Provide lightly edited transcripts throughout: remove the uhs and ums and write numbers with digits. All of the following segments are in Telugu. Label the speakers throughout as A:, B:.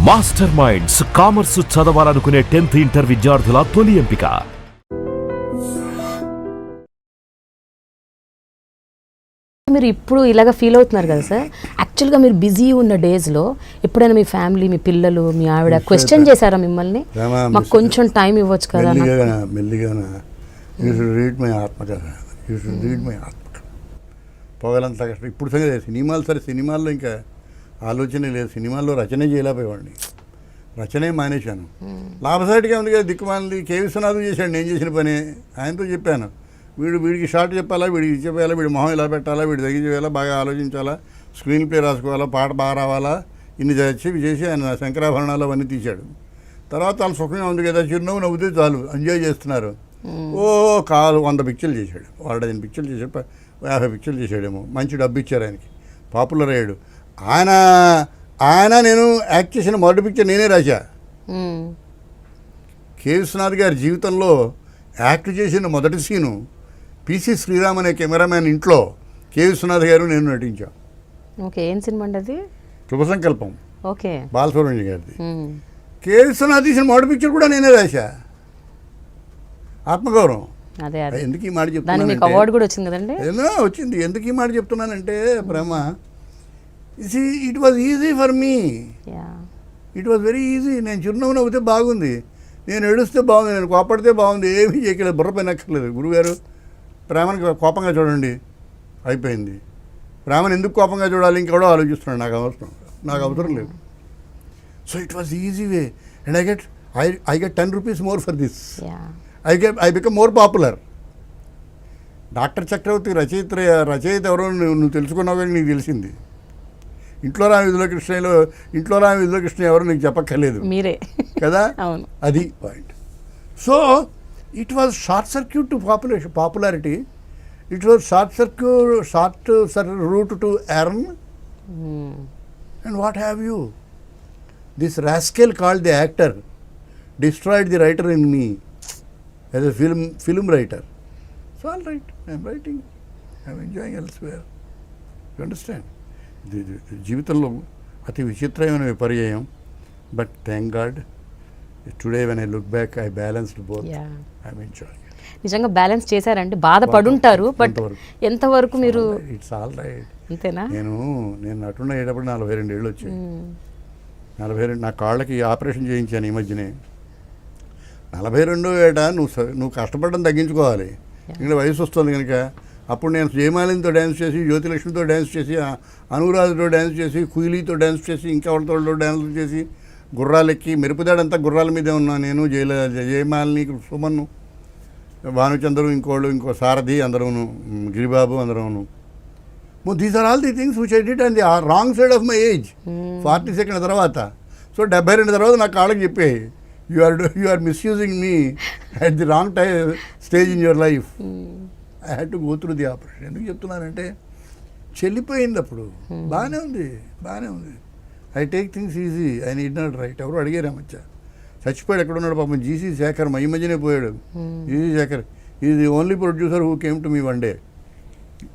A: మాస్టర్ మైండ్స్ కామర్స్ చదవాలనుకునే 10th ఇంటర్ విద్యార్థుల తొలి ఎంపిక.
B: మీరు ఇప్పుడు ఇలాగ ఫీల్ అవుతున్నారు కదా సార్, యాక్చువల్గా మీరు బిజీ ఉన్న డేస్లో ఎప్పుడైనా మీ ఫ్యామిలీ, మీ పిల్లలు, మీ ఆవిడ క్వశ్చన్ చేశారా మిమ్మల్ని? మాకు కొంచెం టైం ఇవ్వచ్చు కదా?
C: మెల్లిగా యూ షుడ్ రీడ్ మై ఆత్మకథ, యూ షుడ్ రీడ్ మై ఆత్మకథ. పోగలంతా కష్టం. ఇప్పుడు సంగతి సినిమాలు, సరే సినిమాల్లో ఇంకా ఆలోచనే లేదు, సినిమాల్లో రచనే చేయలేకపోయేవాడిని, రచనే మానేశాను. లాభసాటిగా ఉంది కదా, దిక్కుమాలి కే విశ్వనాథం చేశాడు నేను చేసిన పని. ఆయనతో చెప్పాను, వీడికి షార్ట్ చెప్పాలా, వీడికి చెప్పాలా, వీడి మొహం ఇలా పెట్టాలా, వీడి దగ్గర చేయాలా, బాగా ఆలోచించాలా, స్క్రీన్ ప్లే రాసుకోవాలా, పాట బాగా రావాలా, ఇన్ని చేసి ఆయన శంకరాభరణాలు అవన్నీ తీశాడు. తర్వాత వాళ్ళు సుఖంగా ఉంది కదా, చిరునవ్వు నవ్వుతే చాలు, ఎంజాయ్ చేస్తున్నారు. కాలు 100 పిక్చర్లు చేశాడు, 15 పిక్చర్లు చేశాడు, 50 పిక్చర్లు చేశాడేమో. మంచి డబ్బు ఇచ్చారు ఆయనకి, పాపులర్ అయ్యాడు. ఆయన నేను యాక్ట్ చేసిన మొదటి పిక్చర్ నేనే రాశా. కె విశ్వనాథ్ గారి జీవితంలో యాక్ట్ చేసిన మొదటి సీను పిసి శ్రీరామ్ అనే కెమెరామ్యాన్ ఇంట్లో కె విశ్వనాథ్ గారు నేను నటించాం.
B: ఓకే, ఏం సినిమా అండి అది?
C: శుభ సంకల్పం.
B: ఓకే,
C: బాలసుబ్రహ్మణ్యం గారిది. కె విశ్వనాథ్ తీసిన మొదటి పిక్చర్ కూడా నేనే రాశా. ఆత్మగౌరవం.
B: అదే
C: ఎందుకు ఈ మాట చెప్తున్నాను,
B: అవార్డు కూడా వచ్చింది కదండి?
C: వచ్చింది. ఎందుకు ఈ మాట చెప్తున్నానంటే Brahma, it was easy for me, it was very easy. నేను చిరునవ్వు నవ్వుతే బాగుంది, నేను ఏడుస్తే బాగుంది, నేను కోపడితే బాగుంది, ఏమీ చేయలేదు, బుర్ర పైన అక్కర్లేదు. గురుగారు ప్రేమను కోపంగా చూడండి, అయిపోయింది. ప్రేమను ఎందుకు కోపంగా చూడాలి ఇంకెవడో ఆలోచిస్తున్నాడు, నాకు అవసరం లేదు. So it was easy way and I get 10 rupees more for this. I become more popular. Doctor Chakravarthy రచయిత ఎవరో నువ్వు తెలుసుకున్నావు కానీ నీకు తెలిసింది. ఇంట్లో రామి విధుల కృష్ణ ఎవరు నీకు చెప్పక్కర్లేదు, మీరే కదా. అవును, అది point. So it was short circuit to popularity. It was short route to earn. And what have you, this rascal called the actor destroyed the writer in me as a film writer. So all right, I'm writing, I'm enjoying elsewhere. You understand? జీవితంలో అతి విచిత్రమైన విపర్యయం. But thank God today when I look back I balanced both. I'm enjoying.
B: నిజంగా బ్యాలెన్స్ చేశారంటే బాధపడుంటారు, బట్ ఎంతవరకు మీరు?
C: It's all right.
B: అంతేనా?
C: నేను నటున్న అయ్యేటప్పుడు 42 ఏళ్ళు వచ్చాయి. 42. నా కాళ్ళకి ఆపరేషన్ చేయించాను ఈ మధ్యనే. 42 ఏట నువ్వు కష్టపడడం తగ్గించుకోవాలి. ఇక్కడ వయసు వస్తుంది కనుక. అప్పుడు నేను జయమాలినితో డ్యాన్స్ చేసి, జ్యోతిలక్ష్మితో డ్యాన్స్ చేసి, అనురాధతో డ్యాన్స్ చేసి, కుయిలీతో డ్యాన్స్ చేసి, ఇంకా వాళ్ళతో డ్యాన్స్ చేసి, గుర్రాలెక్కి, మెరుపుదాడంతా గుర్రాల మీదే ఉన్నాను నేను. జయమాలిని, సుమన్ను, భానుచంద్రు, ఇంకో సారథి, అందరూను, గిరిబాబు, అందరూను. These are all the things which I did on the wrong side of my age. 42 తర్వాత. సో 72 తర్వాత నా కాళ్ళకి చెప్పే, you are misusing me at the wrong stage in your life. I had to go through the operation. ఎందుకు చెప్తున్నానంటే చెల్లిపోయింది అప్పుడు. బాగానే ఉంది. I take things easy, I need not right. ఎవరు అడిగారు మధ్య చచ్చిపోయాడు, ఎక్కడున్నాడు పాపం, జీసీ శేఖర్ ఈ మధ్యనే పోయాడు. G C Shekhar is the only producer who came to me one day.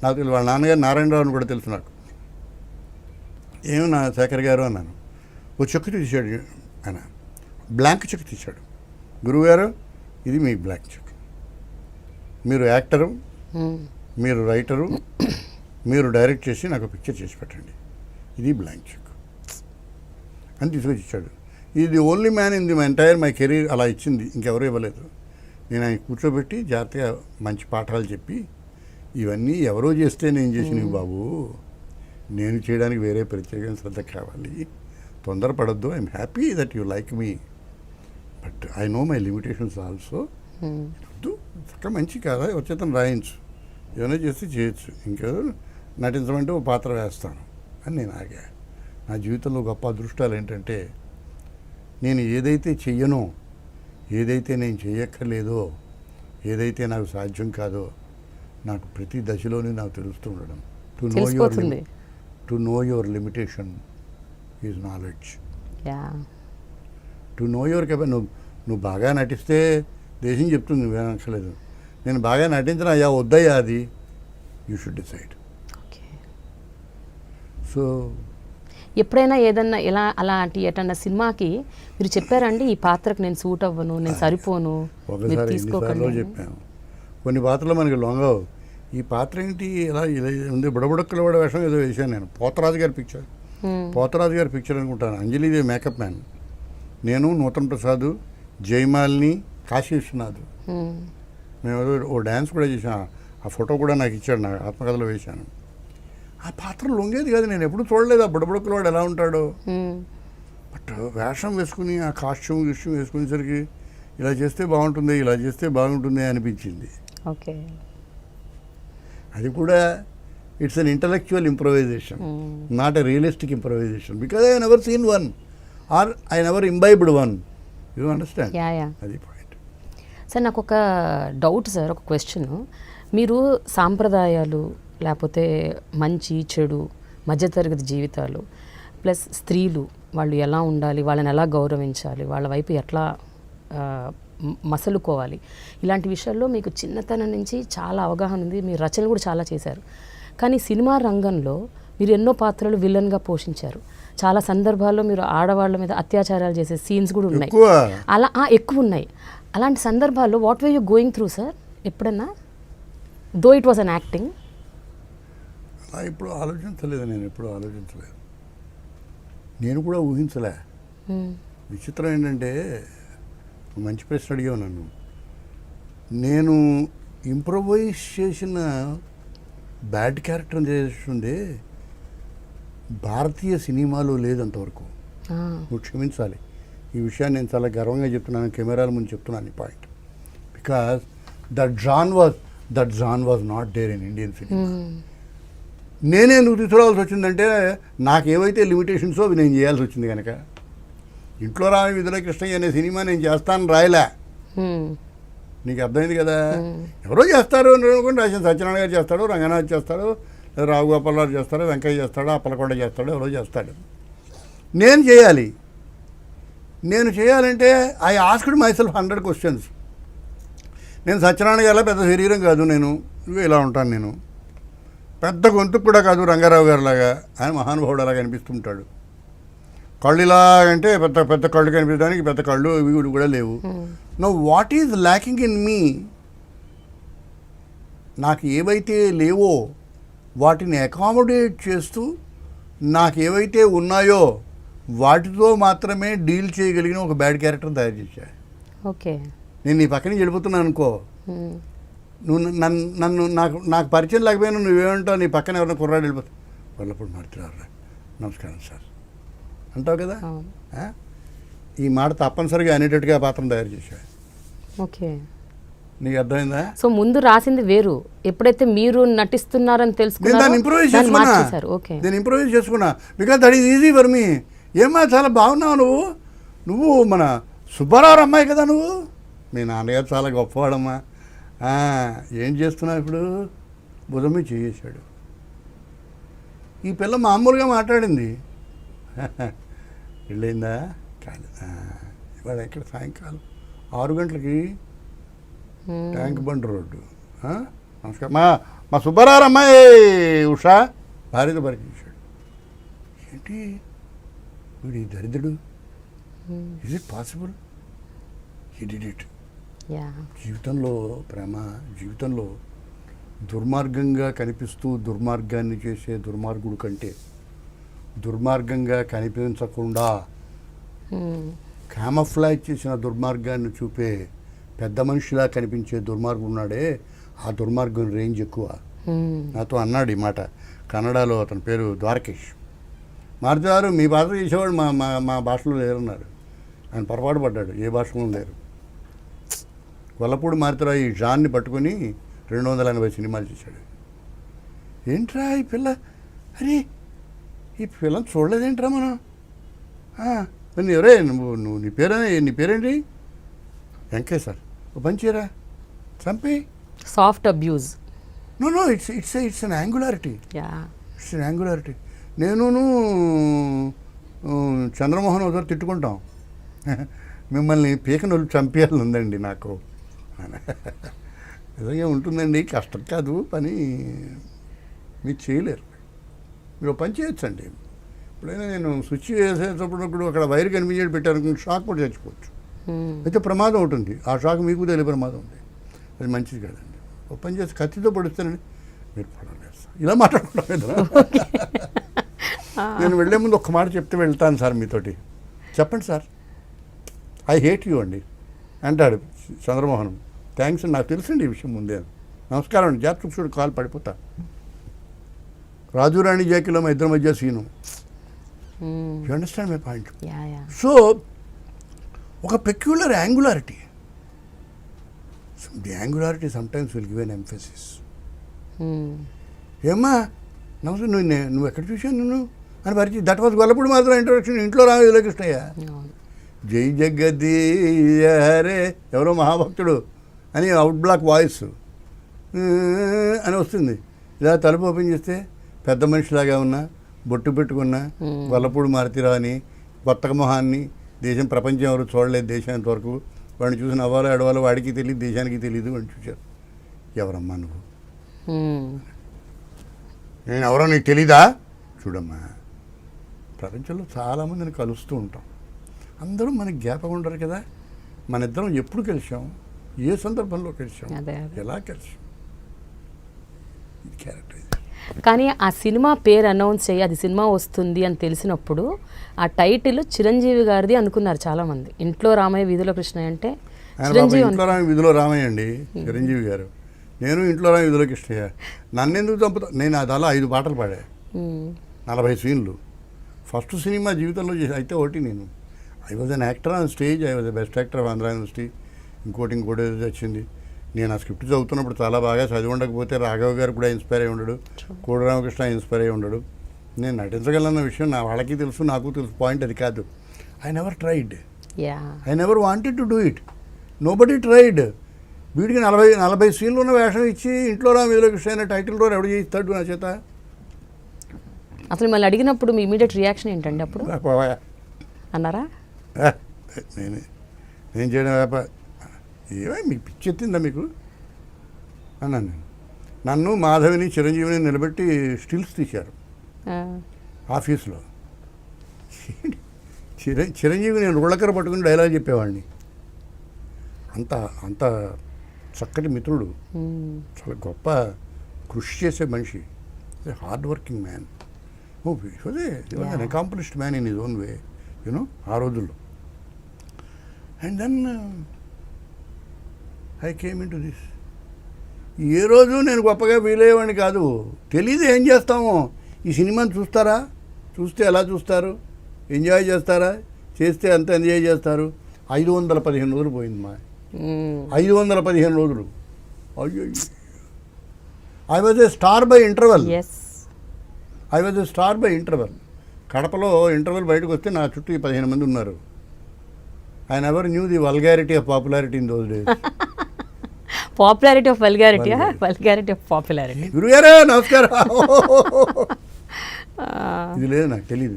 C: నాకు తెలుసు, వాళ్ళ నాన్నగారు నారాయణరావు అని కూడా తెలుసు నాకు. ఏమి నా శేఖర్ గారు అన్నాను. ఓ చెక్ తీశాడు ఆయన, బ్లాంక్ చెక్ తీశాడు. గురువుగారు ఇది మీ బ్లాంక్ చెక్, మీరు యాక్టరు, మీరు రైటరు, మీరు డైరెక్ట్ చేసి నాకు పిక్చర్ చేసి పెట్టండి, ఇది బ్లాంక్ చెక్ అని తీసుకొచ్చి ఇచ్చాడు. ఇది only man in the my career అలా ఇచ్చింది, ఇంకెవరూ ఇవ్వలేదు. నేను ఆయన కూర్చోబెట్టి జాగ్రత్తగా మంచి పాఠాలు చెప్పి, ఇవన్నీ ఎవరో చేస్తే నేను చేసినవి బాబు, నేను చేయడానికి వేరే ప్రత్యేకమైన శ్రద్ధ కావాలి, తొందరపడద్దు. I'm happy that you like me, but I know my limitations also. చక్క మంచి కదా, వచ్చేతను రాయించు, ఏమైనా చేస్తే చేయొచ్చు, ఇంకేదో నటించమంటే ఓ పాత్ర వేస్తాను అని నేను ఆగా. నా జీవితంలో గొప్ప అదృష్టాలు ఏంటంటే, నేను ఏదైతే చెయ్యనో, ఏదైతే నేను చేయక్కర్లేదో, ఏదైతే నాకు సాధ్యం కాదో, నాకు ప్రతి దశలోనే నాకు తెలుస్తూ ఉండడం. To know your limitation is knowledge. To know your నువ్వు బాగా నటిస్తే దేశం చెప్తుంది, నువ్వేనక్కర్లేదు. నేను బాగా నటించిన అయ్యా వద్దయ్యా, అది యూ షుడ్ డిసైడ్. సో
B: ఎప్పుడైనా ఏదన్నా ఇలా అలాంటి ఎటన్నా సినిమాకి మీరు చెప్పారండి ఈ పాత్రకు నేను సూట్ అవ్వను, నేను సరిపోను, మీరు
C: ఒకసారి
B: తీసుకోకండి
C: ఎన్నిసార్లు చెప్పాను. కొన్ని పాత్రలు మనకి లొంగవు. ఈ పాత్ర ఏంటి ఇలా ఇలా ఉంది, బుడబుడక్కల వాడ వేషం ఏదో వేశాను నేను. పోతరాజు గారి పిక్చర్, పోతరాజు గారి పిక్చర్ అనుకుంటాను. అంజలిదేవి మేకప్ మ్యాన్, నేను, నూతన్ ప్రసాద్, జయమాలిని, కాశీ విశ్వనాథ్. మేము ఏదో ఓ డ్యాన్స్ కూడా చేసాం. ఆ ఫోటో కూడా నాకు ఇచ్చాడు, నాకు ఆత్మకథలో వేశాను. ఆ పాత్ర లొంగేది కాదు, నేను ఎప్పుడు చూడలేదు ఆ బుడబుడక్కల వాడు ఎలా ఉంటాడో. బట్ వేషం వేసుకుని ఆ కాస్ట్యూమ్ వేసుకునేసరికి ఇలా చేస్తే బాగుంటుంది, ఇలా చేస్తే బాగుంటుంది అనిపించింది.
B: ఓకే.
C: అది కూడా it's an intellectual improvisation, not a realistic improvisation, because I never seen one or I never imbibed one. You understand? అది పాయింట్.
B: సార్ నాకు ఒక డౌట్ సార్, ఒక క్వశ్చన్. మీరు సాంప్రదాయాలు లేకపోతే మంచి చెడు మధ్యతరగతి జీవితాలు ప్లస్ స్త్రీలు వాళ్ళు ఎలా ఉండాలి, వాళ్ళని ఎలా గౌరవించాలి, వాళ్ళ వైపు ఎట్లా మసలుకోవాలి, ఇలాంటి విషయాల్లో మీకు చిన్నతనం నుంచి చాలా అవగాహన ఉంది. మీరు రచనలు కూడా చాలా చేశారు. కానీ సినిమా రంగంలో మీరు ఎన్నో పాత్రలు విలన్గా పోషించారు. చాలా సందర్భాల్లో మీరు ఆడవాళ్ళ మీద అత్యాచారాలు చేసే సీన్స్ కూడా ఉన్నాయి, అలా ఎక్కువ ఉన్నాయి. అలాంటి సందర్భాల్లో what way you going through sir ఎప్పుడన్నా, though it was an acting?
C: అలా ఇప్పుడు ఆలోచించలేదు, నేను ఎప్పుడు ఆలోచించలేదు, నేను కూడా ఊహించలే. విచిత్రం ఏంటంటే, మంచి ప్రశ్న అడిగావు నన్ను. నేను ఇంప్రొవైజ్ చేసిన బ్యాడ్ క్యారెక్టర్ చేస్తుండే భారతీయ సినిమాలో లేదంతవరకు. నువ్వు క్షమించాలి, ఈ విషయాన్ని నేను చాలా గర్వంగా చెప్తున్నాను, కెమెరాల ముందు చెప్తున్నాను ఈ point. Because that John was not there in Indian cinema. నేనే ఎందుకు తీసుకురావాల్సి వచ్చిందంటే, నాకు ఏవైతే లిమిటేషన్సో అవి నేను చేయాల్సి వచ్చింది కనుక. ఇంట్లో రామి విధుల కృష్ణయ్య అనే సినిమా నేను చేస్తాను రాయలే, నీకు అర్థమైంది కదా. ఎవరో చేస్తారు అనుకోండి, రాసిన సత్యనారాయణ గారు చేస్తాడు, రంగనాథ్ చేస్తాడు, రావు గోపాలరావు చేస్తాడు, వెంకయ్య చేస్తాడు, అప్పలకొండ చేస్తాడు, ఎవరో చేస్తాడు. నేను చేయాలంటే I asked my self 100 questions. నేను సత్యనారాయణ గారిలా పెద్ద శరీరం కాదు, నేను ఇలా ఉంటాను, నేను పెద్ద గొంతుకు కూడా కాదు రంగారావు గారిలాగా, ఆయన మహానుభావుడు అలాగా అనిపిస్తుంటాడు. కళ్ళు ఇలాగంటే పెద్ద పెద్ద కళ్ళు కనిపించడానికి పెద్ద కళ్ళు ఇవి కూడా లేవు. Know what is lacking in me, నాకు ఏవైతే లేవో వాటిని అకామిడేట్ చేస్తూ నాకు ఏవైతే ఉన్నాయో వాటితో మాత్రమే డీల్ చేయగలిగిన ఒక బ్యాడ్ క్యారెక్టర్ తయారు చేశాను.
B: ఓకే.
C: నేను నీ పక్కన వెళ్ళిపోతున్నాను అనుకో, నువ్వు నన్ను నాకు పరిచయం లేకపోయినా నువ్వేమంటావు, నీ పక్కన ఎవరైనా కుర్రాడు వెళ్ళిపోతావు, వాళ్ళప్పుడు మాట్లాడారా నమస్కారం సార్ అంటావు కదా. ఈ మాట తప్పనిసరిగా అనేటట్టుగా పాత్ర తయారు చేశాడు.
B: ఓకే,
C: నీకు అర్థమైందా?
B: సో ముందు రాసింది వేరు, ఎప్పుడైతే మీరు నటిస్తున్నారని తెలుసుకున్నారో
C: నేను ఇంప్రూవైజ్ చేసుకున్నా because that is easy for మీ. ఏమా చాలా బాగున్నావు నువ్వు మన సుబ్బారావు అమ్మాయి కదా నువ్వు, మీ నాన్నగారు చాలా గొప్పవాడమ్మా. ఏం చేస్తున్నావు ఇప్పుడు? బుధమి చేసాడు. ఈ పిల్ల మామూలుగా మాట్లాడింది, వెళ్ళిందా కాదు. ఇవాళ ఇక్కడ సాయంకాలం 6 గంటలకి ట్యాంక్ బండ్ రోడ్డు. నమస్కారం, మా సుబ్బారావు అమ్మాయి ఉషా భార్యతో పరిచయించాడు. ఏంటి వీడి దరిద్రుడు, is it possible? He did it. జీవితంలో ప్రేమ, జీవితంలో దుర్మార్గంగా కనిపిస్తూ దుర్మార్గాన్ని చేసే దుర్మార్గుడు కంటే దుర్మార్గంగా కనిపించకుండా క్యామఫ్లాజ్ చేసిన దుర్మార్గాన్ని చూపే పెద్ద మనిషిలా కనిపించే దుర్మార్గుడు ఉన్నాడే, ఆ దుర్మార్గం రేంజ్ ఎక్కువ. నాతో అన్నాడు ఈ మాట కన్నడలో, అతని పేరు ద్వారకేష్. మారుతారు మీ భాష చేసేవాడు మా భాషలో లేరన్నారు. ఆయన పొరపాటు పడ్డాడు, ఏ భాషలో లేరు. గొల్లపూడి మారుతారా ఈ జాన్ని పట్టుకొని 280 సినిమాలు చేశాడు. ఏంట్రా ఈ పిల్ల, అరే ఈ పిల్లని చూడలేదేంట్రా మనం? ఎవరే నువ్వు నీ పేరేంటి? వెంకయ్య సార్, ఓ పని చేయరా, చంపి.
B: Soft abuse.
C: No it's an angularity. It's an angularity. నేను చంద్రమోహన్ ఒకసారి తిట్టుకుంటాం, మిమ్మల్ని పీకనోళ్ళు చంపేయాలని ఉందండి నాకు. నిజంగా ఉంటుందండి, కష్టం కాదు పని, మీరు చేయలేరు. మీరు పని చేయొచ్చండి, ఎప్పుడైనా నేను స్విచ్ వేసేటప్పుడు అక్కడ వైర్ కనిపించేది పెట్టాను, షాక్ పడి చచ్చిపోవచ్చు. అయితే ప్రమాదం ఉంటుంది, ఆ షాక్ మీకు తెలియ ప్రమాదం ఉంది, అది మంచిది కాదండి. ఒక పని చేసి కత్తితో పడుస్తానండి, మీరు పడలేదు సార్, ఇలా మాట్లాడుకుంటాం. నేను వెళ్ళే ముందు ఒక్క మాట చెప్తే వెళ్తాను సార్ మీతోటి, చెప్పండి సార్, ఐ హేట్ యూ అండి అంటాడు చంద్రమోహన్. థ్యాంక్స్ అండి, నాకు తెలుసండి ఈ విషయం ముందే. నమస్కారం అండి, జాతకు చూడు కాలు పడిపోతా. రాజురాణి జాకిలో మా ఇద్దరి మధ్య scene. You understand my point? So ఒక peculiar angularity, the angularity sometimes will give an emphasis. ఏమ్మా నమస్తే, నువ్వు ఎక్కడ చూశాను నిన్ను అని పరిచయం. దట్ వాజ్ గొల్లపూడి మాత్రం ఇంట్రొడక్షన్. ఇంట్లో రామ విజయకృష్ణయ్య, జై జగదీయరే ఎవరో మహాభక్తుడు అని అవుట్ బ్లాక్ వాయిస్ అని వస్తుంది. ఇలా తలుపు ఓపెన్ చేస్తే పెద్ద మనిషిలాగా ఉన్నా, బొట్టు పెట్టుకున్నా, గొల్లపూడి మారుతిరావు అని కొత్త మొహాన్ని, దేశం ప్రపంచం ఎవరు చూడలేదు దేశం ఇంతవరకు, వాడిని చూసి నవ్వాలో ఎడవాలో వాడికి తెలియదు, దేశానికి తెలియదు. వాడిని చూశారు. ఎవరమ్మా నువ్వు? నేను ఎవరో నీకు తెలీదా? చూడమ్మా, ప్రపంచంలో చాలామందిని కలుస్తూ ఉంటాం, అందరూ మనకి జ్ఞాపకం ఉండరు కదా. మన ఇద్దరం ఎప్పుడు కలిసాం, ఏ సందర్భంలో కలిసాం, ఎలా కలిసాం, ఇది క్యారెక్టర్.
B: కానీ ఆ సినిమా పేరు అనౌన్స్ చేయి, అది సినిమా వస్తుంది అని తెలిసినప్పుడు ఆ టైటిల్ చిరంజీవి గారిది అనుకున్నారు చాలామంది. ఇంట్లో రామయ్య వీధిలో కృష్ణయ్య అంటే చిరంజీవి.
C: ఇంట్లో రామయ్య వీధిలో రామయ్య అండి చిరంజీవి గారు, నేను ఇంట్లో రామయ్య వీధిలో కృష్ణయ్య. నన్ను ఎందుకు చంపుతా? నేను అది అలా 5 పాటలు పాడా, 40 సీన్లు. ఫస్ట్ సినిమా జీవితంలో చేసి అయితే ఒకటి నేను I was an actor on stage, I was the best actor of Andhra university. ఇంకోటి ఏదో వచ్చింది. నేను ఆ స్క్రిప్ట్ చదువుతున్నప్పుడు చాలా బాగా చదివి ఉండకపోతే రాఘవ్ గారు కూడా ఇన్స్పైర్ అయి ఉండడు, కోడి రామకృష్ణ ఇన్స్పైర్ అయి ఉండడు. నేను నటించగలన్న విషయం నా వాళ్ళకి తెలుసు, నాకు తెలుసు. పాయింట్ అది కాదు. I never tried, I never wanted to do it, no body tried. వీడికి 40 సీన్లు ఉన్న వేషం ఇచ్చి ఇంట్లో రామ వీధిలో కృష్ణ అయిన టైటిల్ రోల్ ఎవడు చేయిస్తాడు నా చేత?
B: అసలు మళ్ళీ అడిగినప్పుడు మీ ఇమీడియట్ రియాక్షన్ ఏంటండి అప్పుడు? అన్నారా?
C: నేను చేయడం వ్యాపారం ఏమై మీకు పిచ్చి ఎత్తిందా మీకు అన్నాను నేను. నన్ను మాధవిని చిరంజీవిని నిలబెట్టి స్టిల్స్ తీశారు ఆఫీస్లో. చిరంజీవి నేను రుళ్ళకర పట్టుకుని డైలాగ్ చెప్పేవాడిని. అంత చక్కటి మిత్రుడు, చాలా గొప్ప కృషి చేసే మనిషి, hard working man. An accomplished man in his own way, you know, ఆ రోజుల్లో. And then I came into this. ఏ రోజు నేను గొప్పగా ఫీల్ అయ్యేవాడిని కాదు. తెలీదు ఏం చేస్తామో. ఈ సినిమాని చూస్తారా, చూస్తే ఎలా చూస్తారు, ఎంజాయ్ చేస్తారా, చేస్తే ఎంత ఎంజాయ్ చేస్తారు. 515 రోజులు పోయింది మా 515 రోజులు. అయ్యో, I was a star by interval. I was a star by interval. కడపలో ఇంటర్వెల్ బయటకు వస్తే నా చుట్టూ 15 మంది ఉన్నారు. I never knew the vulgarity of popularity in those days.
B: Popularity of vulgarity, vulgarity of popularity.
C: గురుగారు నమస్కారం, ఇది లేదు నాకు తెలీదు.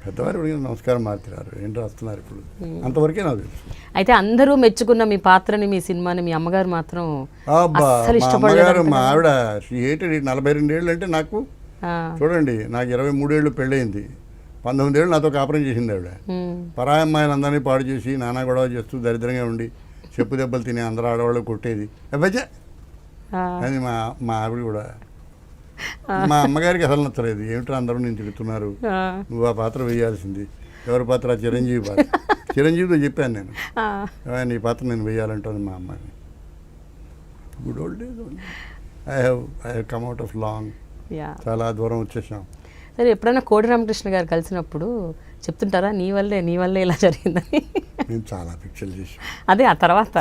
C: పెద్దవారు నమస్కారం మారుతున్నారు, ఏంటి రాస్తున్నారు ఇప్పుడు, అంతవరకే నాకు తెలుసు.
B: అయితే అందరూ మెచ్చుకున్న మీ పాత్రని, మీ సినిమాని మీ అమ్మగారు మాత్రం
C: అమ్మగారు, మా ఆవిడ ఏంటి 42 ఏళ్ళు అంటే నాకు, చూడండి నాకు 23 ఏళ్ళు పెళ్ళయింది, 19 ఏళ్ళు నాతో కాపురం చేసింది ఆవిడ. పరాయి అమ్మాయిలు అందరినీ పాడు చేసి నానా గొడవ చేస్తూ దరిద్రంగా ఉండి చెప్పు దెబ్బలు తిని అందరూ ఆడవాళ్ళు కొట్టేది అబ్బాయి. అది మా ఆవిడ కూడా. మా అమ్మగారికి అసలు నచ్చలేదు. ఏమిటో అందరూ నేను తిడుతున్నారు, నువ్వు ఆ పాత్ర వేయాల్సింది. ఎవరి పాత్ర? చిరంజీవి పాత్ర. చిరంజీవితో చెప్పాను నేను, నీ పాత్ర నేను వేయాలంటుంది మా అమ్మాయిని. Good old days. I have come out of long, చాలా దూరం వచ్చేసాం.
B: సరే, ఎప్పుడైనా కోడి రామకృష్ణ గారు కలిసినప్పుడు చెప్తుంటారా, నీ వల్లే ఇలా జరిగిందని?
C: నేను చాలా పిక్చర్లు చేశాను.
B: అదే ఆ తర్వాత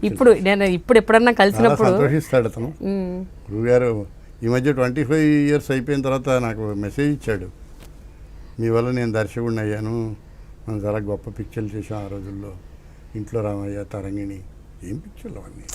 B: ఇప్పుడు ఎప్పుడన్నా కలిసినప్పుడు
C: సంతోషిస్తాడు అతను. గురుగారు ఈ మధ్య 25 ఇయర్స్ అయిపోయిన తర్వాత నాకు మెసేజ్ ఇచ్చాడు, మీ వల్ల నేను దర్శకుడిని అయ్యాను, మనం చాలా గొప్ప పిక్చర్లు చేసాం ఆ రోజుల్లో, ఇంట్లో రామయ్య, తరంగిణి. ఏం పిక్చర్లు అవన్నీ.